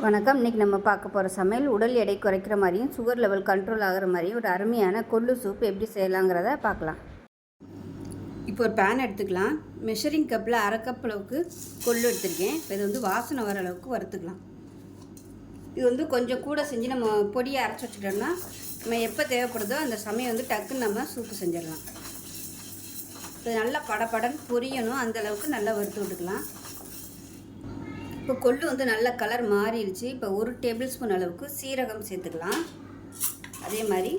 வணக்கம். இன்றைக்கி நம்ம பார்க்க போகிற சமையல் உடல் எடை குறைக்கிற மாதிரியும் சுகர் லெவல் கண்ட்ரோல் ஆகிற மாதிரியும் ஒரு அருமையான கொள்ளு சூப் எப்படி செய்யலாங்கிறத பார்க்கலாம். இப்போ ஒரு பேன் எடுத்துக்கலாம். மெஷரிங் கப்பில் அரை கப் அளவுக்கு கொள்ளு எடுத்துருக்கேன். இப்போ இது வந்து வாசனை வர அளவுக்கு வறுத்துக்கலாம். இது வந்து கொஞ்சம் கூட செஞ்சு நம்ம பொடியை அரைச்சி வச்சுட்டோம்னா நம்ம எப்போ தேவைப்படுதோ அந்த சமயம் வந்து டக்குன்னு நம்ம சூப்பு செஞ்சிடலாம். இது நல்லா படப்படன்னு பொரியணும், அந்தளவுக்கு நல்லா வறுத்து விட்டுக்கலாம். இப்போ கொள்ளு வந்து நல்ல கலர் மாறிடுச்சு. இப்போ 1 டேபிள் ஸ்பூன் அளவுக்கு சீரகம் சேர்த்துக்கலாம். அதே மாதிரி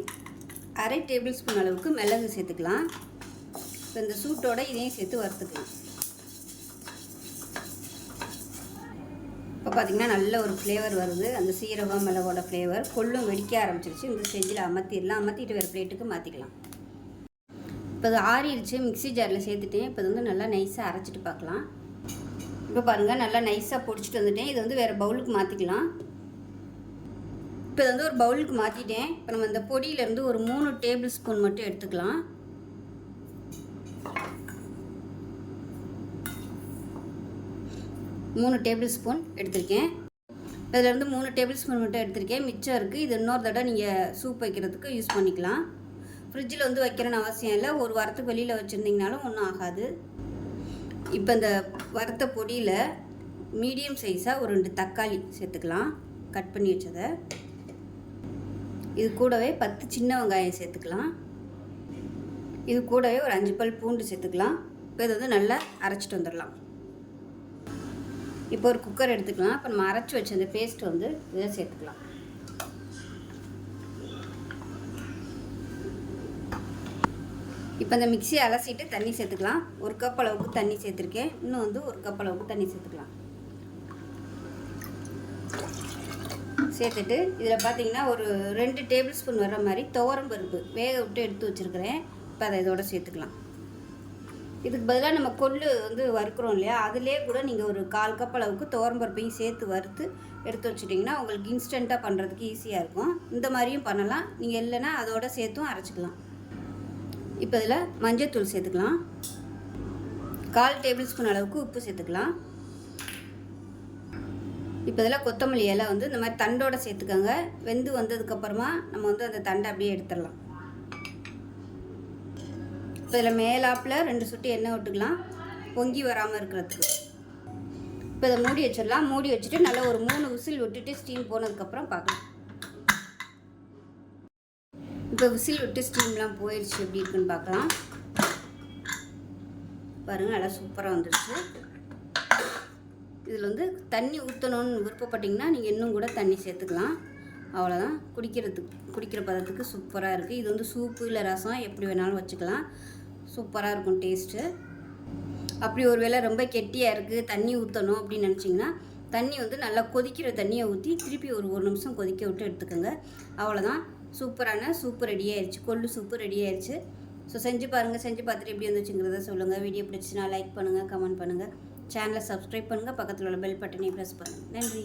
அரை டேபிள் ஸ்பூன் அளவுக்கு மிளகு சேர்த்துக்கலாம். இப்போ இந்த சூட்டோட இதையும் சேர்த்து வறுத்துக்கலாம். இப்போ பார்த்திங்கன்னா நல்ல ஒரு ஃப்ளேவர் வருது. அந்த சீரகம் மிளகோட ஃப்ளேவர் கொள்ளும் வெடிக்க ஆரம்பிச்சிருச்சு. இந்த ஸ்டேஜில் அமர்த்திட்டு வேறு பிளேட்டுக்கு மாற்றிக்கலாம். இப்போ அது ஆறிடுச்சு. மிக்ஸி ஜாரில் சேர்த்துட்டேன். இப்போ இது வந்து நல்லா நைஸாக அரைச்சிட்டு பார்க்கலாம். இப்போ பாருங்கள், நல்லா நைஸாக பொடிச்சிட்டு வந்துட்டேன். இதை வந்து வேறு பவுலுக்கு மாற்றிக்கலாம். இப்போ இதை வந்து ஒரு பவுலுக்கு மாற்றிட்டேன். இப்போ நம்ம இந்த பொடியிலேருந்து ஒரு 3 டேபிள் ஸ்பூன் மட்டும் எடுத்துக்கலாம். மூணு டேபிள் ஸ்பூன் எடுத்திருக்கேன். இதிலேருந்து 3 டேபிள் ஸ்பூன் மட்டும் எடுத்திருக்கேன். மிச்சம் இருக்குது. இது இன்னொரு தடவை நீங்கள் சூப் வைக்கிறதுக்கு யூஸ் பண்ணிக்கலாம். ஃப்ரிட்ஜில் வந்து வைக்கிறேன்னு அவசியம் இல்லை. ஒரு வாரத்துக்கு வெளியில் வச்சுருந்தீங்கனாலும் ஒன்றும் ஆகாது. இப்போ இந்த வறுத்த பொடியில் மீடியம் சைஸாக ஒரு 2 தக்காளி சேர்த்துக்கலாம், கட் பண்ணி வச்சதை. இது கூடவே 10 சின்ன வெங்காயம் சேர்த்துக்கலாம். இது கூடவே ஒரு 5 பல் பூண்டு சேர்த்துக்கலாம். இப்போ இதை வந்து நல்லா அரைச்சிட்டு வந்துடலாம். இப்போ ஒரு குக்கர் எடுத்துக்கலாம். இப்போ நம்ம அரைச்சி வச்ச அந்த பேஸ்ட் வந்து இதை சேர்த்துக்கலாம். இப்போ இந்த மிக்ஸியை அலசிட்டு தண்ணி சேர்த்துக்கலாம். 1 கப் அளவுக்கு தண்ணி சேர்த்துருக்கேன். இன்னும் வந்து 1 கப் அளவுக்கு தண்ணி சேர்த்துக்கலாம். சேர்த்துட்டு இதில் பார்த்தீங்கன்னா ஒரு 2 டேபிள் ஸ்பூன் வர்ற மாதிரி துவரம் பருப்பு வேக விட்டு எடுத்து வச்சுருக்கிறேன். இப்போ அதை இதோட சேர்த்துக்கலாம். இதுக்கு பதிலாக நம்ம கொள்ளு வந்து வறுக்கிறோம் இல்லையா, அதிலே கூட நீங்கள் ஒரு 1/4 கப் அளவுக்கு துவரம் பருப்பையும் சேர்த்து வறுத்து எடுத்து வச்சுட்டிங்கன்னா உங்களுக்கு இன்ஸ்டண்ட்டாக பண்ணுறதுக்கு ஈஸியாக இருக்கும். இந்த மாதிரியும் பண்ணலாம். நீங்கள் இல்லைன்னா அதோட சேர்த்தும் அரைச்சிக்கலாம். இப்போ இதில் மஞ்சள்தூள் சேர்த்துக்கலாம். 1/4 டேபிள் ஸ்பூன் அளவுக்கு உப்பு சேர்த்துக்கலாம். இப்போ இதில் கொத்தமல்லி இலை வந்து இந்த மாதிரி தண்டோடு சேர்த்துக்கோங்க. வெந்து வந்ததுக்கப்புறமா நம்ம வந்து அந்த தண்டை அப்படியே எடுத்துடலாம். இப்போ இதில் மேலாப்பில் 2 சொட்டு எண்ணெய் விட்டுக்கலாம், பொங்கி வராமல் இருக்கிறதுக்கு. இப்போ இதை மூடி வச்சிடலாம். மூடி வச்சுட்டு நல்லா ஒரு 3 விசில் விட்டுட்டு ஸ்டீம் போனதுக்கப்புறம் பார்க்கலாம். இப்போ விசில் விட்டு ஸ்டீம்லாம் போயிடுச்சு. எப்படி இருக்குன்னு பார்க்கலாம். பாருங்கள், நல்லா சூப்பராக வந்துடுச்சு. இதில் வந்து தண்ணி ஊற்றணும்னு விருப்பப்பட்டிங்கன்னா நீங்கள் இன்னும் கூட தண்ணி சேர்த்துக்கலாம். அவ்வளோதான். குடிக்கிற பதத்துக்கு சூப்பராக இருக்குது. இது வந்து சூப்பு இல்லை ரசம் எப்படி வேணாலும் வச்சுக்கலாம். சூப்பராக இருக்கும் டேஸ்ட்டு. அப்படி ஒரு வேளை ரொம்ப கெட்டியாக இருக்குது, தண்ணி ஊற்றணும் அப்படின்னு நினச்சிங்கன்னா தண்ணி வந்து நல்லா கொதிக்கிற தண்ணியை ஊற்றி திருப்பி ஒரு 1 நிமிஷம் கொதிக்க விட்டு எடுத்துக்கோங்க. அவ்வளோதான். சூப்பரான சூப்பு ரெடி ஆயிடுச்சு. கொள்ளு சூப்பு ரெடி ஆயிடுச்சு. ஸோ செஞ்சு பாருங்கள். செஞ்சு பார்த்துட்டு எப்படி வந்துச்சுங்கிறத சொல்லுங்கள். வீடியோ பிடிச்சினா லைக் பண்ணுங்கள், கமெண்ட் பண்ணுங்கள், சேனலை சப்ஸ்கிரைப் பண்ணுங்கள், பக்கத்தில் உள்ள பெல் பட்டனையும் ப்ரெஸ் பண்ணுங்கள். நன்றி.